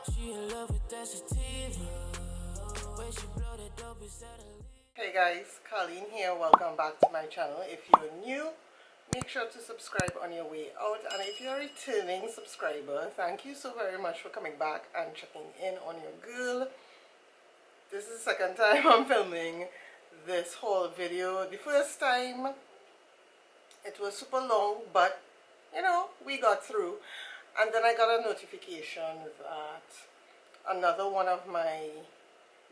Hey guys, Colleen here. Welcome back to my channel. If you're new, make sure to subscribe on your way out, and if you're a returning subscriber, thank you so very much for coming back and checking in on your girl. This is the second time I'm filming this whole video. The first time it was super long, but you know, we got through. And then I got a notification that another one of my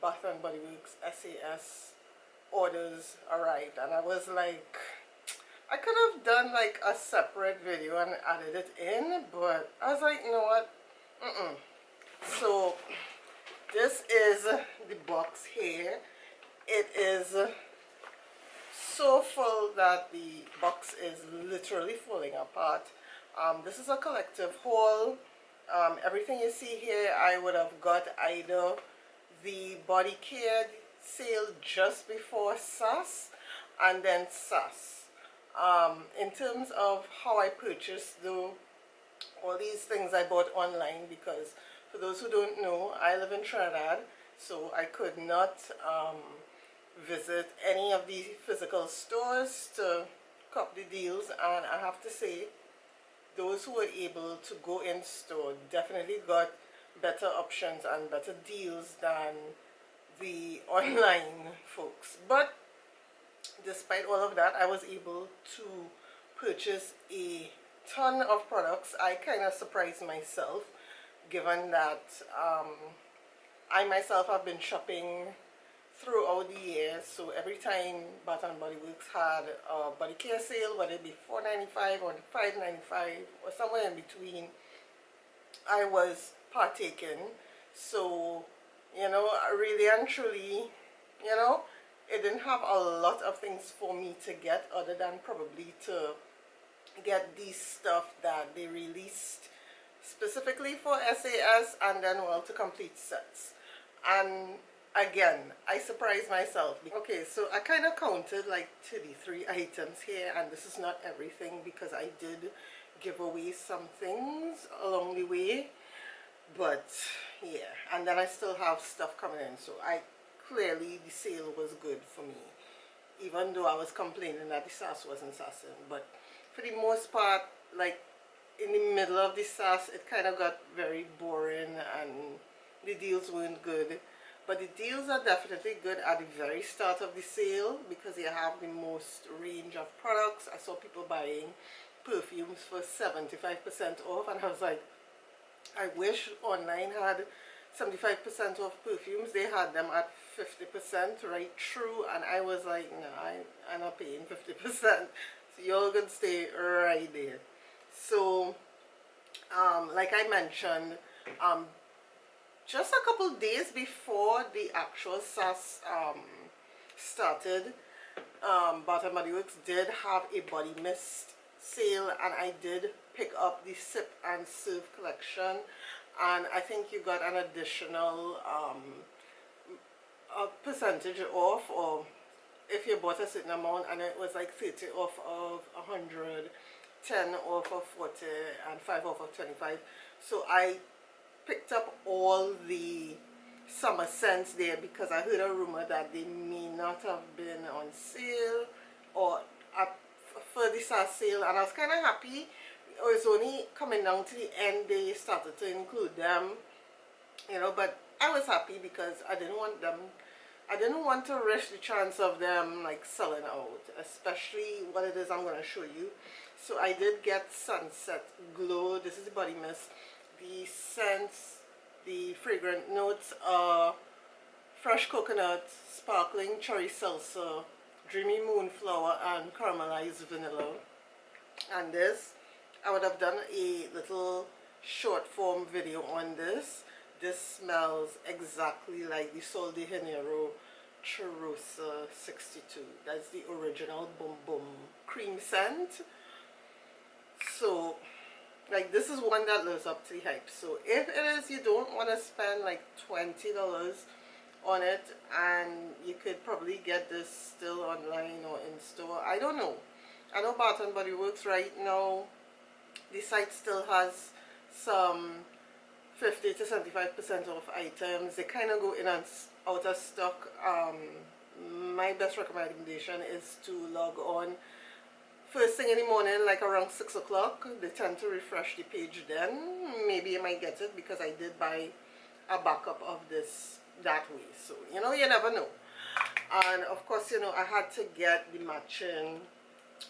Bath and Body Works SAS orders arrived, and I was like, I could have done like a separate video and added it in, but I was like, you know what, so this is the box here. It is so full that the box is literally falling apart. This is a collective haul. Everything you see here I would have got either the Bodycare sale just before SAS and then SAS. In terms of how I purchased though, all these things I bought online, because for those who don't know, I live in Trinidad, so I could not visit any of the physical stores to cop the deals, and I have to say those who were able to go in store definitely got better options and better deals than the online folks. But despite all of that, I was able to purchase a ton of products. I kind of surprised myself, given that I myself have been shopping throughout the year. So every time Bath and Body Works had a Bodycare sale, whether it be $4.95 or $5.95 or somewhere in between, I was partaking. So, you know, really and truly, you know, it didn't have a lot of things for me to get other than probably to get the stuff that they released specifically for SAS, and then, well, to complete sets. And again, I surprised myself. Okay, so I kind of counted like 33 items here, and this is not everything because I did give away some things along the way. But yeah, and then I still have stuff coming in, so clearly the sale was good for me, even though I was complaining that the SAS wasn't sassing. But for the most part, like in the middle of the SAS, it kind of got very boring and the deals weren't good. But the deals are definitely good at the very start of the sale, because you have the most range of products. I saw people buying perfumes for 75% off, and I was like, I wish online had 75% off perfumes. They had them at 50% right through, and I was like, no, I'm not paying 50%. So y'all gonna stay right there. So like I mentioned, just a couple days before the actual SAS started, Bath and Body Works did have a body mist sale, and I did pick up the Sip and Serve collection, and I think you got an additional a percentage off, or if you bought a certain amount, and it was like 30 off of 100, 10 off of 40, and 5 off of 25. So I picked up all the summer scents there, because I heard a rumor that they may not have been on sale or at for the SAS sale, and I was kind of happy. It was only coming down to the end they started to include them, you know, but I was happy because I didn't want to risk the chance of them like selling out, especially what it is I'm going to show you. So I did get Sunset Glow. This is the body mist. The scents, the fragrant notes are fresh coconut, sparkling cherry salsa, dreamy moonflower, and caramelized vanilla. And this, I would have done a little short form video on this. This smells exactly like the Sol de Janeiro Cheirosa 62. That's the original Boom Boom cream scent. So like, this is one that lives up to the hype. So if it is you don't want to spend like $20 on it, and you could probably get this still online or in store, I don't know. I know Bath and Body Works right now, the site still has some 50 to 75% off items. They kind of go in and out of stock. My best recommendation is to log on first thing in the morning, like around 6 o'clock. They tend to refresh the page then. Maybe you might get it because I did buy a backup of this that way. So, you know, you never know. And of course, you know, I had to get the matching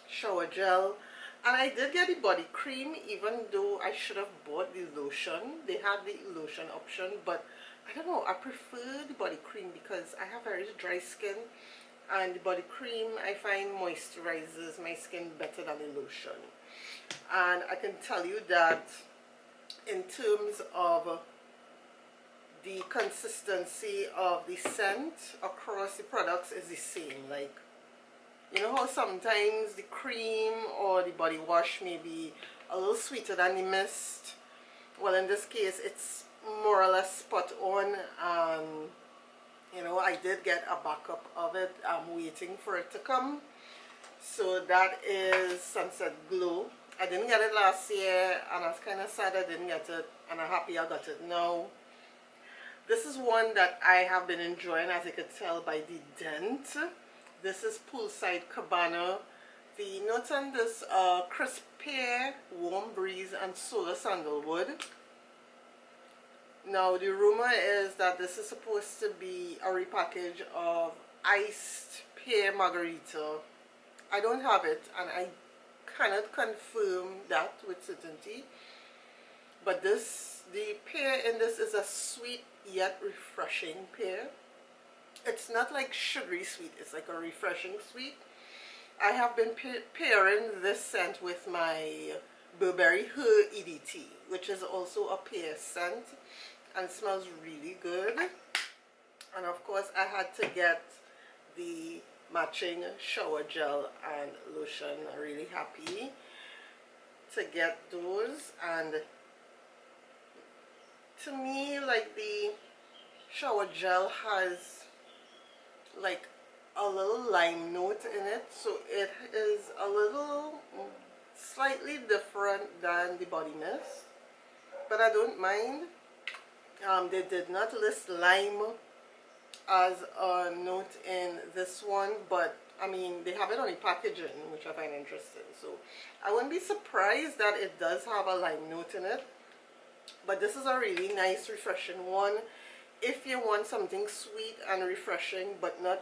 shower gel. And I did get the body cream, even though I should have bought the lotion. They had the lotion option, but I don't know, I prefer the body cream because I have very dry skin. And the body cream, I find, moisturizes my skin better than the lotion. And I can tell you that in terms of the consistency of the scent across the products is the same. Like, you know how sometimes the cream or the body wash may be a little sweeter than the mist? Well, in this case, it's more or less spot on. You know, I did get a backup of it. I'm waiting for it to come. So that is Sunset Glow. I didn't get it last year, and I was kind of sad I didn't get it, and I'm happy I got it now. This is one that I have been enjoying, as you could tell by the dent. This is Poolside Cabana. The notes on this are crisp pear, warm breeze, and solar sandalwood. Now the rumor is that this is supposed to be a repackage of iced pear margarita. I don't have it, and I cannot confirm that with certainty. But the pear in this is a sweet yet refreshing pear. It's not like sugary sweet, it's like a refreshing sweet. I have been pairing this scent with my Burberry Her EDT, which is also a pear scent and smells really good. And of course I had to get the matching shower gel and lotion. I'm really happy to get those. And to me, like, the shower gel has like a little lime note in it, so it is a little slightly different than the body mist, but I don't mind. They did not list lime as a note in this one, but I mean, they have it on the packaging, which I find interesting, so I wouldn't be surprised that it does have a lime note in it. But this is a really nice, refreshing one. If you want something sweet and refreshing, but not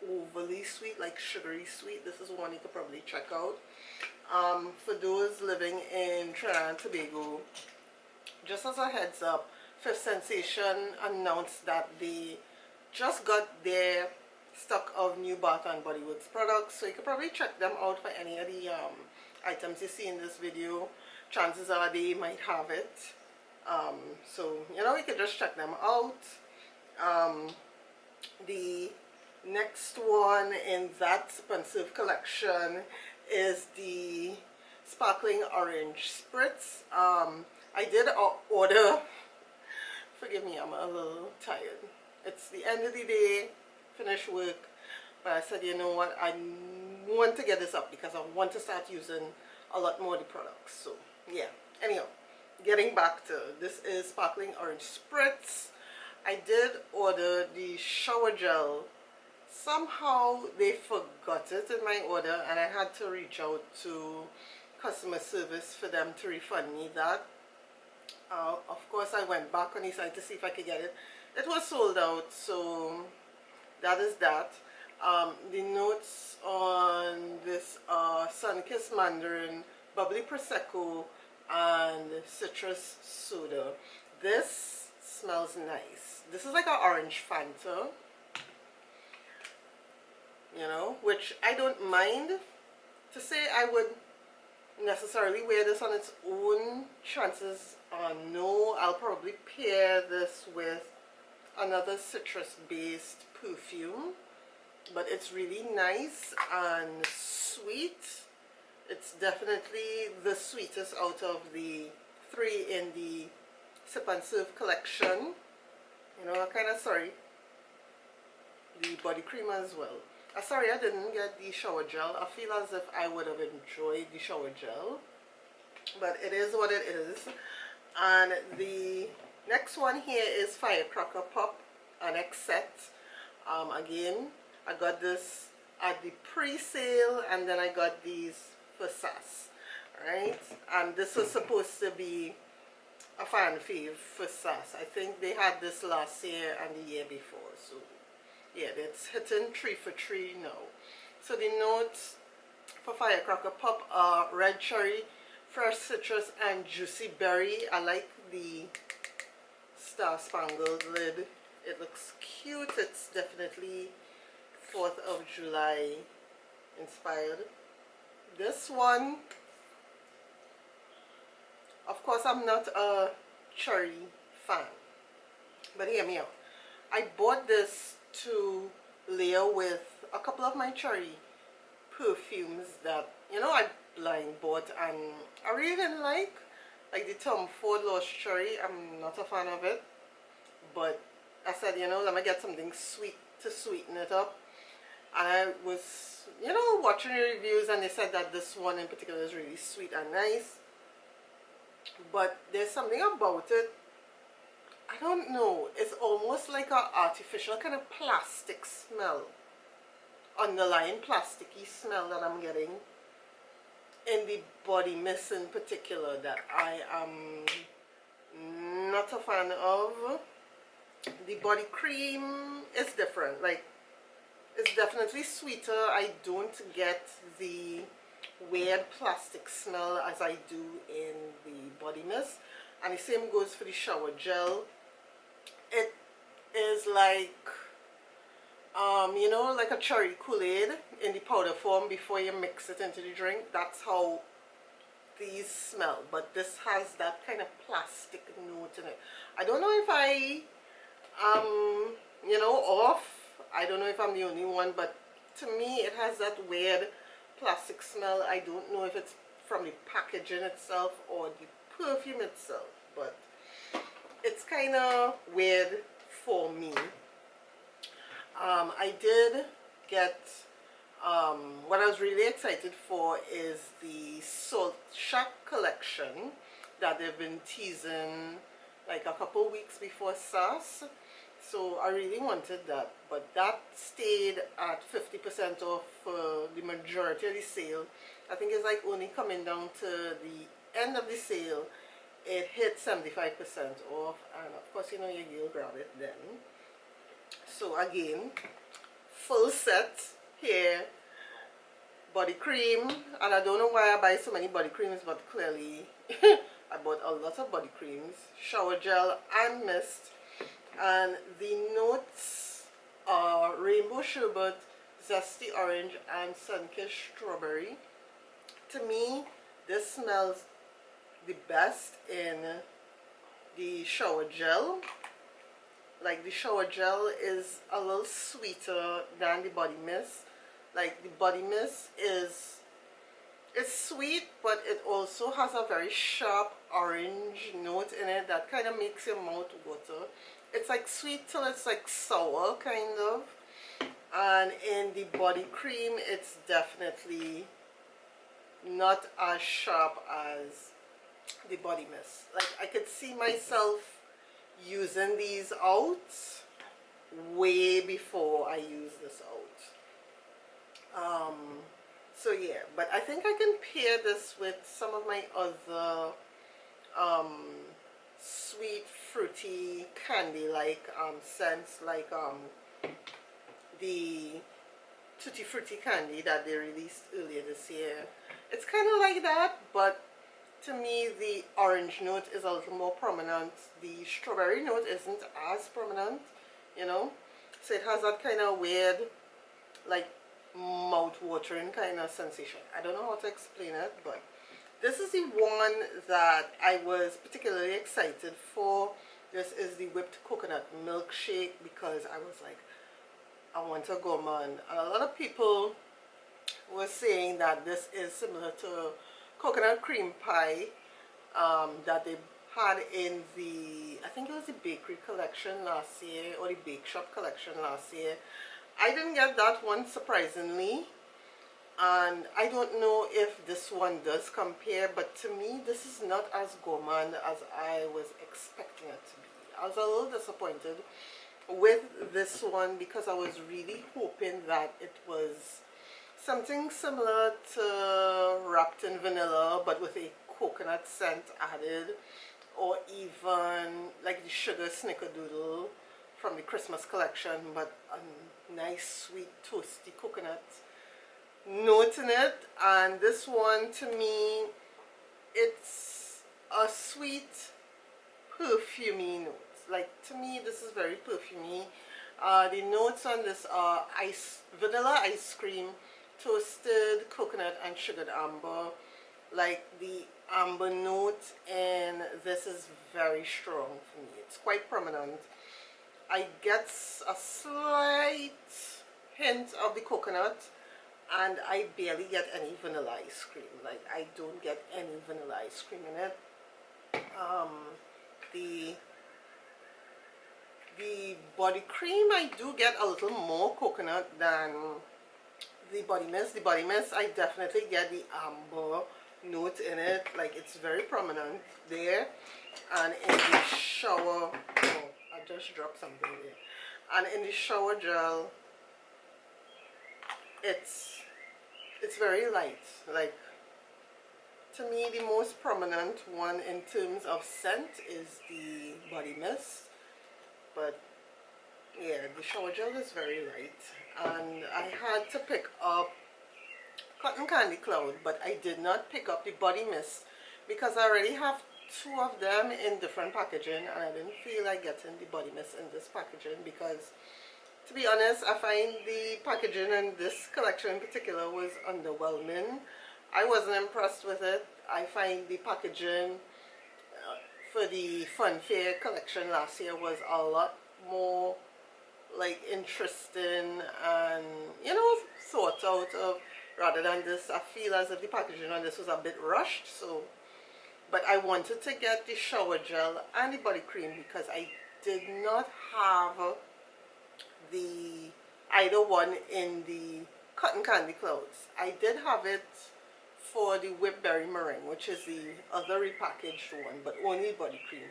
overly sweet, like sugary sweet, this is one you could probably check out. For those living in Trinidad and Tobago, just as a heads up, Fifth Sensation announced that they just got their stock of new Bath and Body Works products, so you could probably check them out for any of the items you see in this video. Chances are they might have it. So, you know, you can just check them out. The next one in that expensive collection is the Sparkling Orange Spritz. I did order, forgive me, I'm a little tired. It's the end of the day, finished work, but I said, you know what, I want to get this up because I want to start using a lot more of the products. So, yeah, anyhow. Getting back to this is Sparkling Orange Spritz. I did order the shower gel. Somehow they forgot it in my order, and I had to reach out to customer service for them to refund me that. Of course, I went back on the site to see if I could get it. It was sold out, so that is that. The notes on this are Sunkissed Mandarin, Bubbly Prosecco, and citrus soda. This smells nice. This is like an orange Fanta, you know, which I don't mind. To say I would necessarily wear this on its own, chances are no. I'll probably pair this with another citrus based perfume, but it's really nice and sweet. It's definitely the sweetest out of the three in the Sip and Serve collection. You know, I'm kind of sorry. The body cream as well. Sorry I didn't get the shower gel. I feel as if I would have enjoyed the shower gel, but it is what it is. And the Next one here is Firecracker Pop, an X set. Again, I got this at the pre-sale, and then I got these for SAS. Right, and this was supposed to be a fan fave for SAS. I think they had this last year and the year before, so yeah, it's hitting 3 for 3 now. So the notes for Firecracker Pop are red cherry, fresh citrus, and juicy berry. I like the star spangled lid. It looks cute. It's definitely 4th of July inspired. This one, of course, I'm not a cherry fan, but hear me out. I bought this to layer with a couple of my cherry perfumes that, you know, I blind bought and I really didn't like the Tom Ford Lost Cherry. I'm not a fan of it, but I said, you know, let me get something sweet to sweeten it up. And I was, you know, watching the reviews, and they said that this one in particular is really sweet and nice. But there's something about it, I don't know, it's almost like an artificial kind of plastic smell, underlying plasticky smell that I'm getting in the body mist in particular, that I am not a fan of. The body cream is different, like it's definitely sweeter. I don't get the weird plastic smell as I do in the body mist, and the same goes for the shower gel. It is like you know, like a cherry Kool-Aid in the powder form before you mix it into the drink. That's how these smell, but this has that kind of plastic note in it. I don't know if I you know, off. I don't know if I'm the only one, but to me it has that weird plastic smell. I don't know if it's from the packaging itself or the perfume itself, but it's kind of weird for me. I did get what I was really excited for is the Salt Shack collection that they've been teasing like a couple weeks before SAS. So I really wanted that, but that stayed at 50% off for the majority of the sale. I think it's like only coming down to the end of the sale, it hit 75% off, and of course, you know, you'll grab it then. So again, full set here, body cream, and I don't know why I buy so many body creams, but clearly I bought a lot of body creams, shower gel and mist. And the notes are rainbow sherbet, zesty orange, and sun-kissed strawberry. To me, this smells the best in the shower gel. Like, the shower gel is a little sweeter than the body mist. Like, the body mist is, it's sweet, but it also has a very sharp orange note in it that kind of makes your mouth water. It's like sweet till it's like sour, kind of. And in the body cream, it's definitely not as sharp as the body mist. Like, I could see myself using these out way before I use this out. So yeah, but I think I can pair this with some of my other sweet fruity candy like scents, like the Tutti Frutti candy that they released earlier this year. It's kind of like that, but to me the orange note is a little more prominent. The strawberry note isn't as prominent, you know, so it has that kind of weird, like, mouth-watering kind of sensation. I don't know how to explain it, but this is the one that I was particularly excited for. This is the whipped coconut milkshake, because I was like, I want a gourmand. And a lot of people were saying that this is similar to coconut cream pie that they had in the, I think it was the bakery collection last year, or the bake shop collection last year. I didn't get that one, surprisingly, and I don't know if this one does compare, but to me this is not as gourmand as I was expecting it to be. I was a little disappointed with this one because I was really hoping that it was something similar to wrapped in vanilla but with a coconut scent added, or even like the sugar snickerdoodle from the Christmas collection, but a nice sweet toasty coconut note in it. And this one, to me, it's a sweet perfumey note. Like, to me, this is very perfumey. The notes on this are vanilla ice cream, toasted coconut, and sugared amber. Like, the amber note in this is very strong for me. It's quite prominent. I get a slight hint of the coconut, and I barely get any vanilla ice cream. Like, I don't get any vanilla ice cream in it. The body cream, I do get a little more coconut than the body mist. The body mist, I definitely get the amber note in it. Like, it's very prominent there. And in the shower, oh, I just dropped something there. And in the shower gel, it's very light. Like, to me, the most prominent one in terms of scent is the body mist. But yeah, the shower gel is very light. And I had to pick up Cotton Candy Cloud, but I did not pick up the body mist because I already have two of them in different packaging, and I didn't feel like getting the body mist in this packaging because, to be honest, I find the packaging in this collection in particular was underwhelming. I wasn't impressed with it. I find the packaging for the Fun Fair collection last year was a lot more like interesting and, you know, thought out of, rather than this. I feel as if the packaging on this was a bit rushed. So, but I wanted to get the shower gel and the body cream because I did not have the either one in the Cotton Candy Clouds. I did have it for the whipped berry meringue, which is the other repackaged one, but only body cream.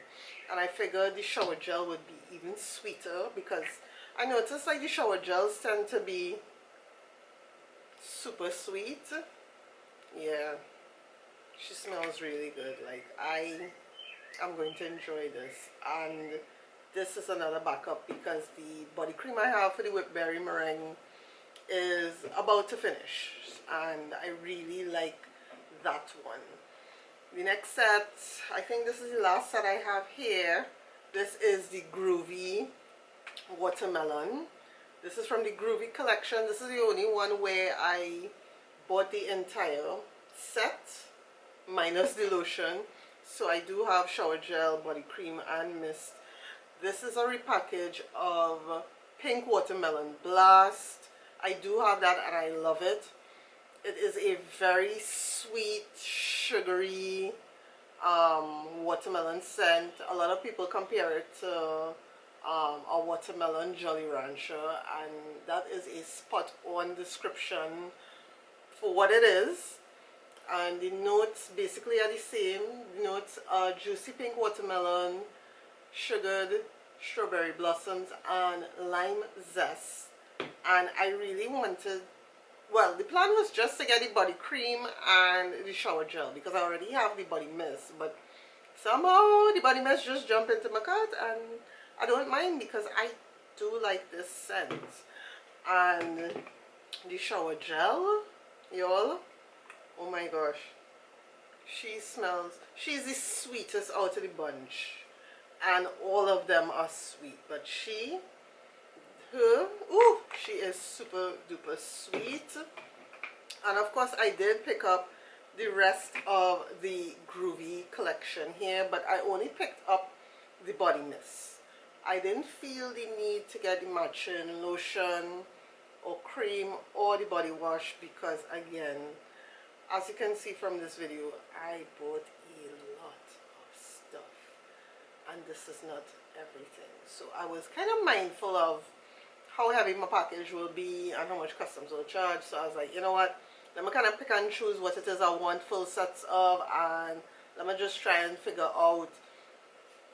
And I figured the shower gel would be even sweeter because I noticed like the shower gels tend to be super sweet. Yeah, she smells really good. Like, I'm going to enjoy this. And this is another backup because the body cream I have for the whipped berry meringue is about to finish, and I really like that one. The next set, I think this is the last set I have here. This is the Groovy watermelon. This is from the Groovy collection. This is the only one where I bought the entire set minus the lotion. So I do have shower gel, body cream, and mist. This is a repackage of Pink Watermelon Blast. I do have that and I love it. It is a very sweet, sugary watermelon scent. A lot of people compare it to a watermelon Jolly Rancher, and that is a spot on description for what it is. And the notes basically are the same. The notes are juicy pink watermelon, sugared strawberry blossoms, and lime zest. And I really wanted, well, the plan was just to get the body cream and the shower gel because I already have the body mist, but somehow the body mist just jumped into my cart, and I don't mind because I do like this scent. And the shower gel, y'all, oh my gosh, she's the sweetest out of the bunch, and all of them are sweet, but she is super duper sweet. And of course I did pick up the rest of the Groovy collection here, but I only picked up the body mist. I didn't feel the need to get the matching lotion or cream or the body wash because, again, as you can see from this video, I bought a lot of stuff and this is not everything. So I was kind of mindful of how heavy my package will be and how much customs will charge. So I was like, you know what, let me kind of pick and choose what it is I want full sets of, and let me just try and figure out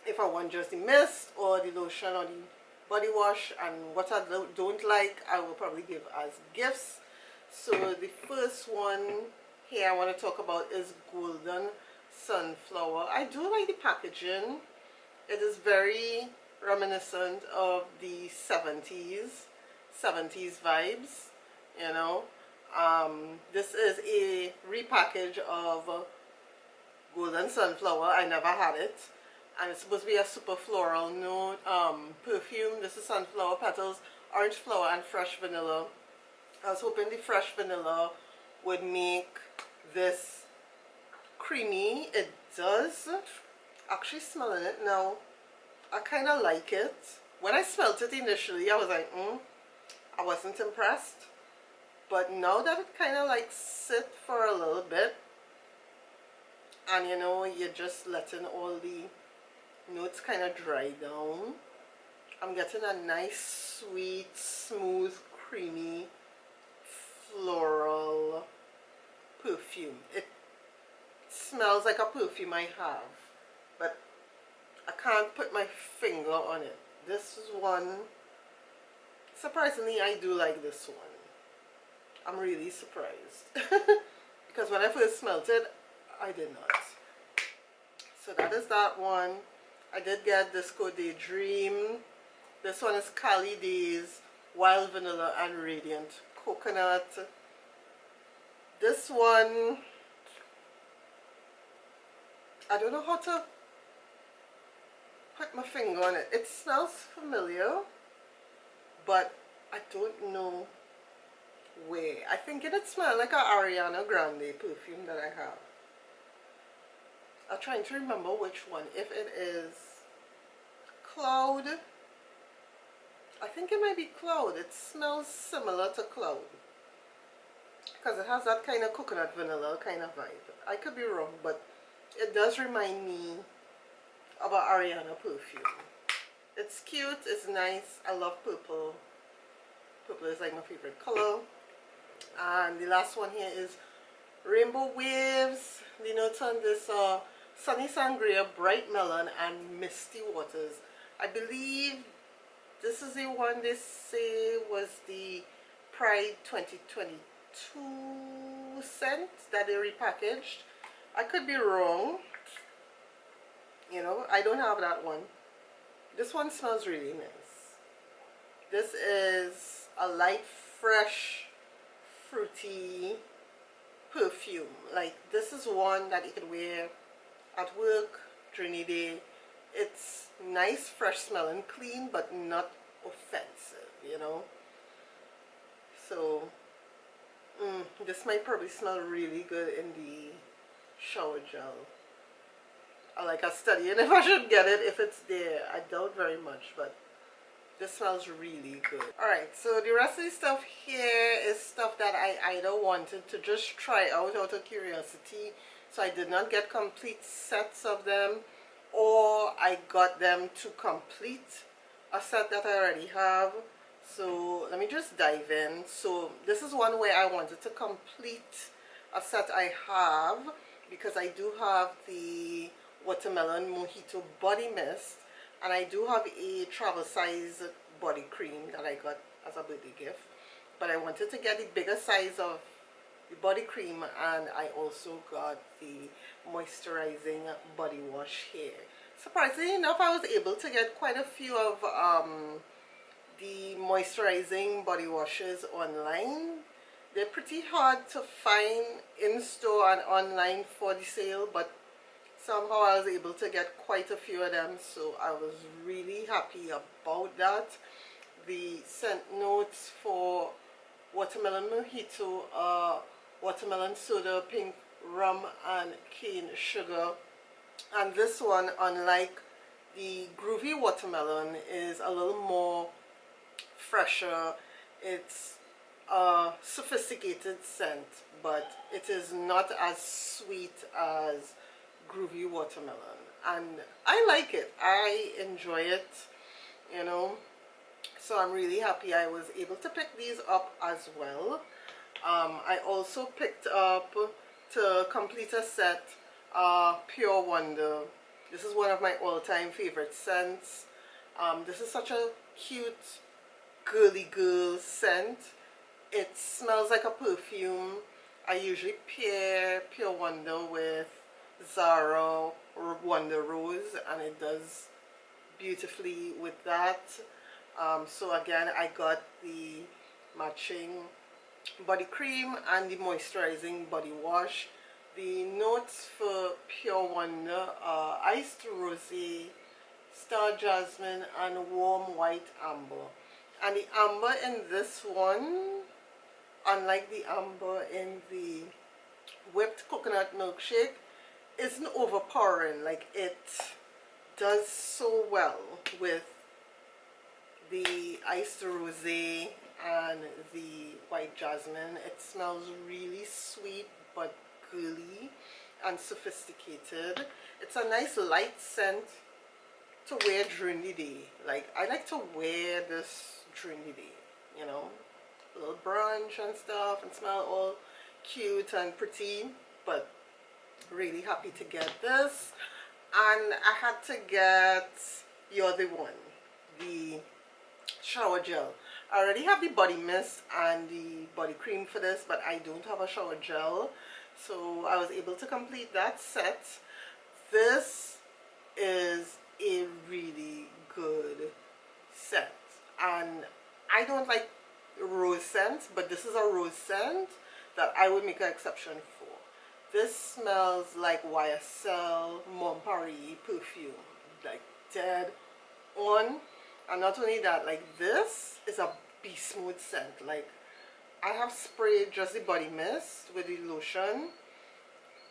if if I want just the mist or the lotion or the body wash, and what I don't like I will probably give as gifts. So the first one here I want to talk about is Golden Sunflower. I do like the packaging. It is very reminiscent of the 70s vibes, you know. This is a repackage of Golden Sunflower. I never had it, and it's supposed to be a super floral note perfume. This is sunflower petals, orange flower, and fresh vanilla. I was hoping the fresh vanilla would make this creamy. It does. Actually smelling it now, I kind of like it. When I smelled it initially, I was like, I wasn't impressed. But now that it kind of like sit for a little bit, and you know, you're just letting all the notes kind of dry down, I'm getting a nice, sweet, smooth, creamy, floral perfume. It smells like a perfume I have, but I can't put my finger on it. This is one, surprisingly, I do like this one. I'm really surprised because when I first smelled it, I did not. So that is that one. I did get Disco Daydream. This one is Cali Days, Wild Vanilla and Radiant Coconut. This one, I don't know how to put my finger on it. It smells familiar, but I don't know where. I think it smells like a Ariana Grande perfume that I have. I'm trying to remember which one. If it is Cloud, I think it might be Cloud. It smells similar to Cloud because it has that kind of coconut vanilla kind of vibe. I could be wrong, but it does remind me of an Ariana perfume. It's cute, it's nice. I love purple. Purple is like my favorite color. And the last one here is Rainbow Waves. The notes on this are Sunny Sangria, Bright Melon, and Misty Waters. I believe this is the one they say was the Pride 2022 scent that they repackaged. I could be wrong. You know, I don't have that one. This one smells really nice. This is a light, fresh, fruity perfume. Like, this is one that you could wear at work during the day. It's nice, fresh smelling, clean, but not offensive, you know. So this might probably smell really good in the shower gel. I like, I'm studying if I should get it, if it's there. I doubt very much, but this smells really good. Alright, so the rest of the stuff here is stuff that I either wanted to just try out of curiosity, so I did not get complete sets of them, or I got them to complete a set that I already have. So let me just dive in. So this is one where I wanted to complete a set I have, because I do have the Watermelon Mojito Body Mist, and I do have a travel size body cream that I got as a birthday gift, but I wanted to get the bigger size of the body cream, and I also got the moisturizing body wash here. Surprisingly enough, I was able to get quite a few of the moisturizing body washes online. They're pretty hard to find in store and online for the sale, but somehow I was able to get quite a few of them, so I was really happy about that. The scent notes for Watermelon Mojito are watermelon soda, pink rum, and cane sugar. And this one, unlike the Groovy Watermelon, is a little more fresher. It's a sophisticated scent, but it is not as sweet as Groovy Watermelon, and I like it. I enjoy it, you know, so I'm really happy I was able to pick these up as well. I also picked up, to complete a set, Pure Wonder. This is one of my all-time favorite scents. This is such a cute girly girl scent. It smells like a perfume. I usually pair Pure Wonder with Zara or Wonder Rose, and it does beautifully with that. So again, I got the matching body cream and the moisturizing body wash. The notes for Pure Wonder are iced rosé, star jasmine, and warm white amber. And the amber in this one, unlike the amber in the whipped coconut milkshake, isn't overpowering. Like, it does so well with the iced rosé and the white jasmine. It smells really sweet but girly and sophisticated. It's a nice light scent to wear during the day. Like, I like to wear this during the day, you know, a little brunch and stuff, and smell all cute and pretty. But really happy to get this. And I had to get You're the One, the shower gel. I already have the body mist and the body cream for this, but I don't have a shower gel, so I was able to complete that set. This is a really good scent, and I don't like rose scents, but this is a rose scent that I would make an exception for. This smells like YSL Mon Paris perfume, like dead on. And not only that, like, this is a beast mode scent. Like, I have sprayed just the body mist with the lotion,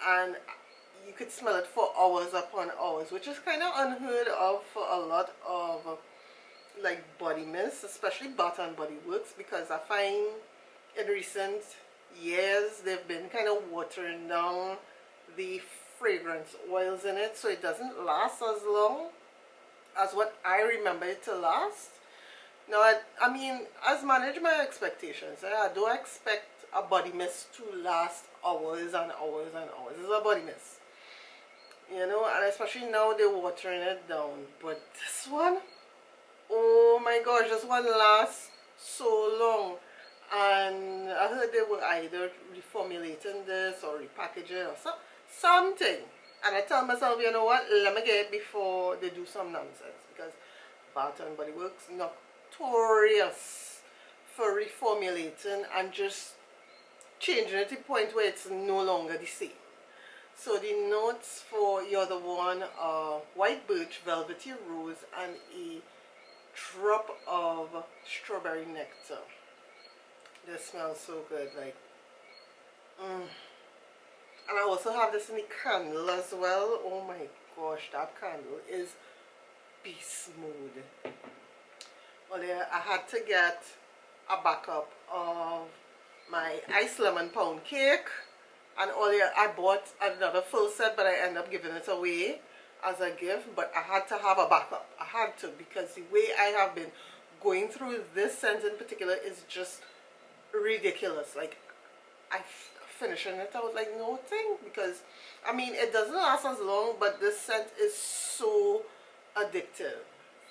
and you could smell it for hours upon hours, which is kind of unheard of for a lot of like body mist, especially Bath and Body Works, because I find in recent years they've been kind of watering down the fragrance oils in it, so it doesn't last as long as what I remember it to last. Now, I mean, as manage my expectations, I don't expect a body mist to last hours and hours and hours. It's a body mist, you know, and especially now they're watering it down. But this one, oh my gosh, this one lasts so long. And I heard they were either reformulating this or repackaging or something. And I tell myself, you know what, let me get it before they do some nonsense, because Bath and Body Works notorious for reformulating and just changing it to the point where it's no longer the same. So the notes for You're the One are white birch, velvety rose, and a drop of strawberry nectar. This smells so good, like, And I also have this in the candle as well. Oh my gosh, that candle is beast mode. Well, yeah, I had to get a backup of my iced lemon pound cake. And earlier I bought another full set, but I ended up giving it away as a gift. But I had to have a backup. I had to, because the way I have been going through this scent in particular is just ridiculous. Like, finishing it out like no thing, because I mean, it doesn't last as long, but this scent is so addictive.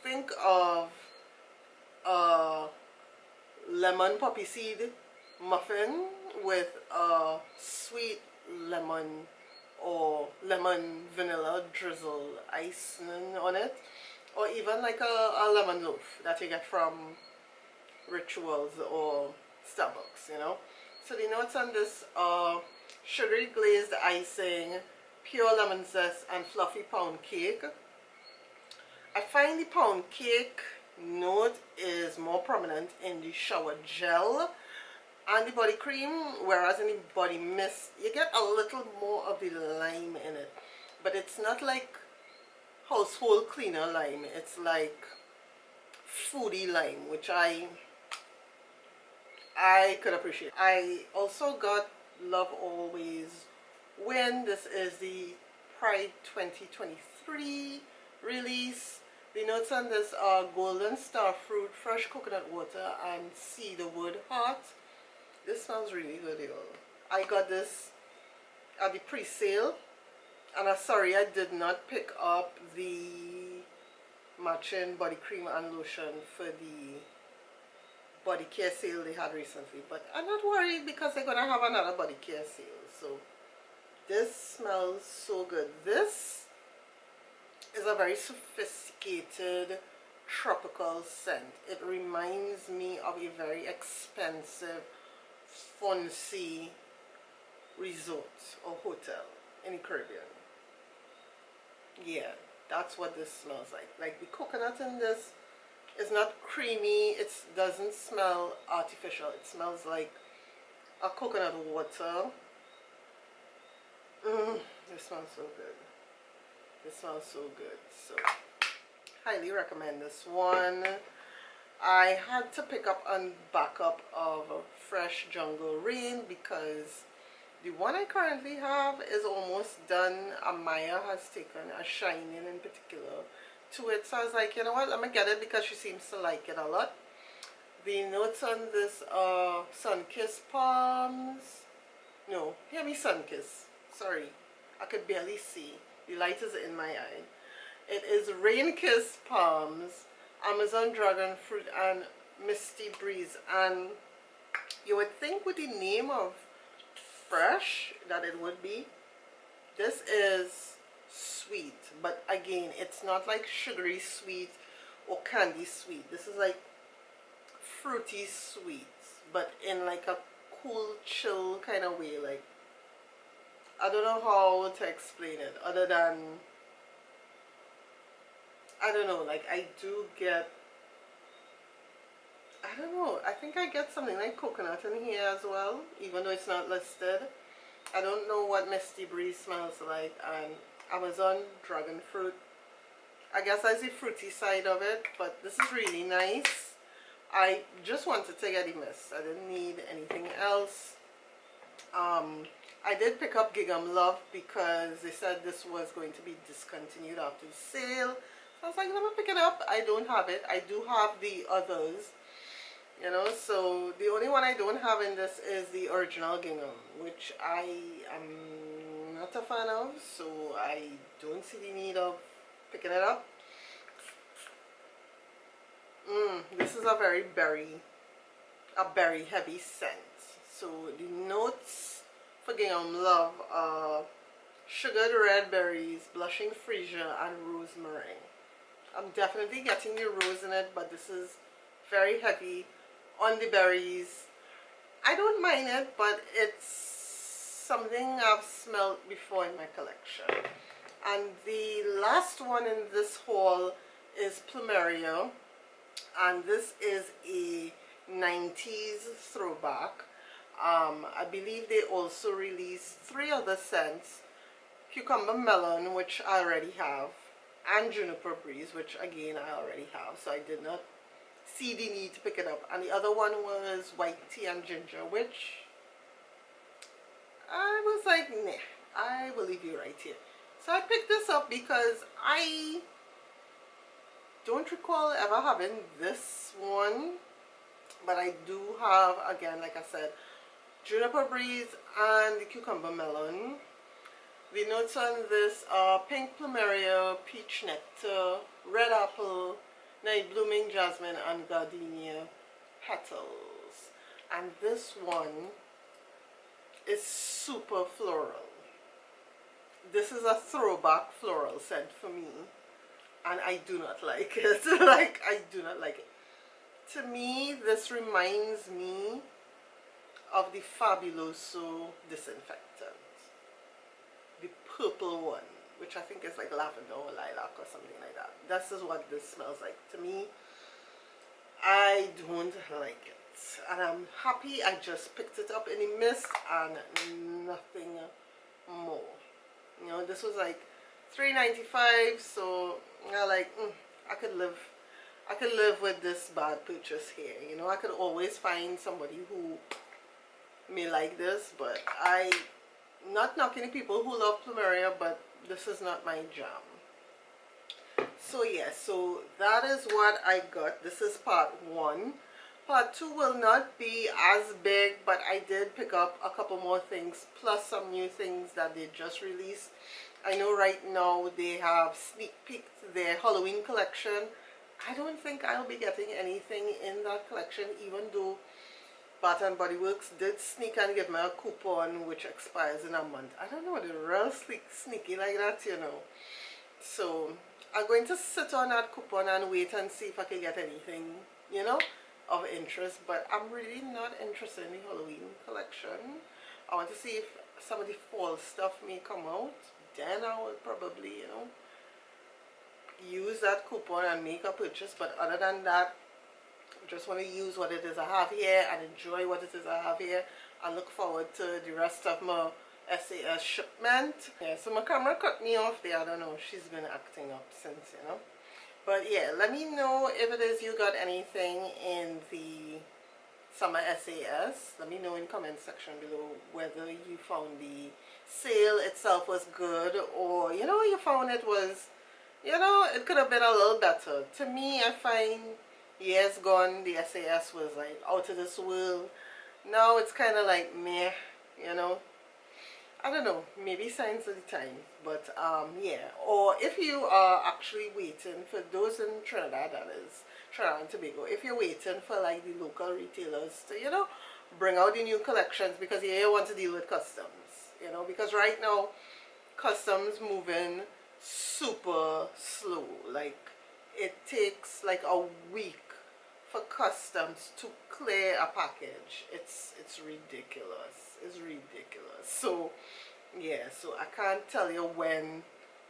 Think of a lemon poppy seed muffin with a sweet lemon or lemon vanilla drizzle icing on it, or even like a lemon loaf that you get from Rituals or Starbucks, you know. So the notes on this are sugary glazed icing, pure lemon zest, and fluffy pound cake. I find the pound cake note is more prominent in the shower gel and the body cream, whereas in the body mist you get a little more of the lime in it. But it's not like household cleaner lime, it's like foodie lime, which I could appreciate. I also got Love Always Win. This is the Pride 2023 release. The notes on this are golden star fruit, fresh coconut water, and cedarwood heart. This smells really good, y'all. I got this at the pre-sale And I'm sorry I did not pick up the matching body cream and lotion for the Bodycare sale they had recently, but I'm not worried because they're gonna have another Bodycare sale. So this smells so good. This is a very sophisticated tropical scent. It reminds me of a very expensive fancy resort or hotel in the Caribbean. Yeah, that's what this smells like. Like the coconut in this is not creamy. It doesn't smell artificial. It smells like a coconut water. This smells so good. This smells so good. So highly recommend this one. I had to pick up a backup of Fresh Jungle Rain because the one I currently have is almost done. Amaya has taken a shining in particular to it, so I was like, you know what, let me get it because she seems to like it a lot. The notes on this are sun-kissed palms. No, hear me, sun-kiss. Sorry, I could barely see. The light is in my eye. It is rain-kissed palms, Amazon dragon fruit, and misty breeze. And you would think with the name of Fresh that it would be. This is sweet, but again, it's not like sugary sweet or candy sweet. This is like fruity sweet, but in like a cool, chill kind of way. Like, I don't know how to explain it other than, I don't know, like I do get, I don't know, I think I get something like coconut in here as well, even though it's not listed. I don't know what Misty Breeze smells like, and Amazon dragon fruit. I guess that's the fruity side of it, but this is really nice. I just wanted to get the mist. I didn't need anything else. I did pick up Gingham Love because they said this was going to be discontinued after the sale. So I was like, let me pick it up. I don't have it. I do have the others, you know, so the only one I don't have in this is the original Gingham, which I am not a fan of, so I don't see the need of picking it up. This is a very berry heavy scent. So the notes for Gingham Love are sugared red berries, blushing freesia, and rosemary. I'm definitely getting the rose in it, but this is very heavy on the berries. I don't mind it, but it's something I've smelled before in my collection. And the last one in this haul is Plumeria, and this is a 90s throwback. I believe they also released 3 other scents: cucumber melon, which I already have, and juniper breeze, which again I already have, so I did not see the need to pick it up. And the other one was white tea and ginger, which I was like, nah, I will leave you right here. So I picked this up because I don't recall ever having this one, but I do have, again, like I said, juniper breeze and the cucumber melon. The notes on this are pink plumeria, peach nectar, red apple, night blooming jasmine, and gardenia petals. And this one is super floral. This is a throwback floral scent for me, and I do not like it. Like, I do not like it. To me, this reminds me of the Fabuloso disinfectant, the purple one, which I think is like lavender or lilac or something like that. This is what this smells like to me. I don't like it, and I'm happy I just picked it up in the mist and nothing more. You know, this was like $3.95, so I like, I could live with this bad purchase here. You know, I could always find somebody who may like this, but I, not knocking the people who love plumeria, but this is not my jam. So yeah, so that is what I got. This is part 1. Part 2 will not be as big, but I did pick up a couple more things plus some new things that they just released I know right now they have sneak peeked their Halloween collection. I don't think I'll be getting anything in that collection, even though Bath and Body Works did sneak and give me a coupon which expires in a month. I don't know, they're real sneaky like that, you know. So I'm going to sit on that coupon and wait and see if I can get anything, you know, of interest. But I'm really not interested in the Halloween collection. I want to see if some of the fall stuff may come out. Then I will probably, you know, use that coupon and make a purchase. But other than that, I just want to use what it is I have here and enjoy what it is I have here. I look forward to the rest of my SAS shipment. Yeah, so my camera cut me off there. I don't know, she's been acting up since, you know. But yeah, let me know if it is you got anything in the summer SAS. Let me know in the comment section below whether you found the sale itself was good, or you know, you found it was, you know, it could have been a little better. To me, I find years gone the SAS was like out of this world. Now it's kind of like meh, you know. I don't know, maybe signs of the times, but yeah. Or if you are actually waiting for those in Trinidad, that is Trinidad and Tobago, if you're waiting for like the local retailers to, you know, bring out the new collections, because yeah, you want to deal with customs, you know, because right now customs moving super slow. Like it takes like a week for customs to clear a package. It's ridiculous. It's ridiculous. So yeah, so I can't tell you when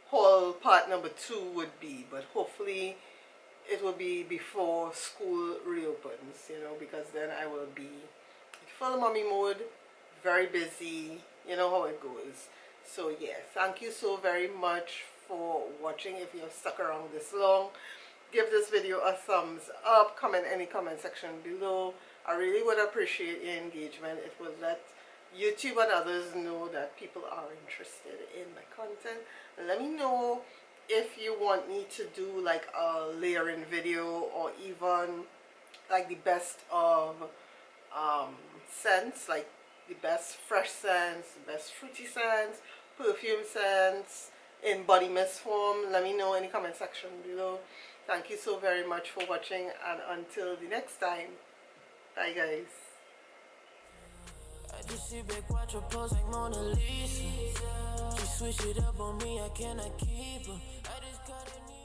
haul part number 2 would be, but hopefully it will be before school reopens, you know, because then I will be in full mommy mode, very busy, you know how it goes. So yeah, thank you so very much for watching. If you have stuck around this long, give this video a thumbs up, comment any comment section below. I really would appreciate your engagement. It will let YouTube and others know that people are interested in my content. Let me know if you want me to do like a layering video, or even like the best of scents, like the best fresh scents, the best fruity scents, perfume scents in body mist form. Let me know in the comment section below. Thank you so very much for watching, and until the next time, bye guys. I just sit back, watch her pose like Mona Lisa. She switch it up on me, I cannot keep her. I just cut it.